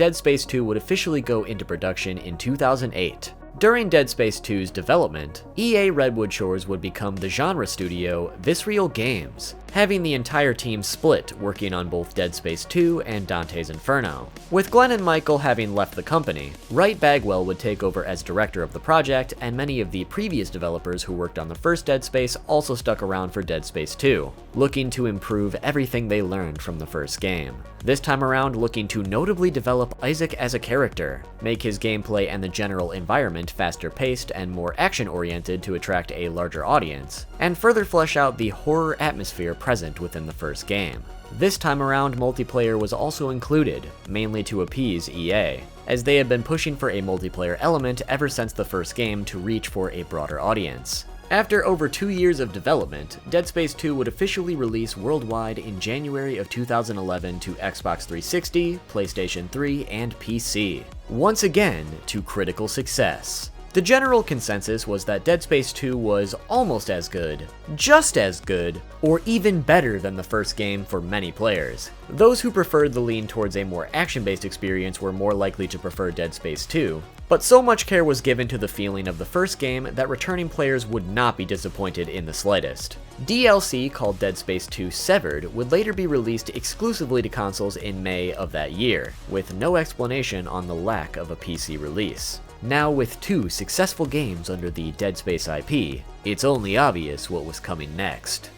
Dead Space 2 would officially go into production in 2008. During Dead Space 2's development, EA Redwood Shores would become the genre studio Visceral Games, having the entire team split working on both Dead Space 2 and Dante's Inferno. With Glenn and Michael having left the company, Wright Bagwell would take over as director of the project, and many of the previous developers who worked on the first Dead Space also stuck around for Dead Space 2, looking to improve everything they learned from the first game. This time around looking to notably develop Isaac as a character, make his gameplay and the general environment faster paced and more action oriented to attract a larger audience, and further flesh out the horror atmosphere present within the first game. This time around, multiplayer was also included, mainly to appease EA, as they had been pushing for a multiplayer element ever since the first game to reach for a broader audience. After over 2 years of development, Dead Space 2 would officially release worldwide in January of 2011 to Xbox 360, PlayStation 3, and PC. Once again, to critical success. The general consensus was that Dead Space 2 was almost as good, just as good, or even better than the first game for many players. Those who preferred the lean towards a more action-based experience were more likely to prefer Dead Space 2, but so much care was given to the feeling of the first game that returning players would not be disappointed in the slightest. DLC called Dead Space 2 Severed would later be released exclusively to consoles in May of that year, with no explanation on the lack of a PC release. Now with 2 successful games under the Dead Space IP, it's only obvious what was coming next.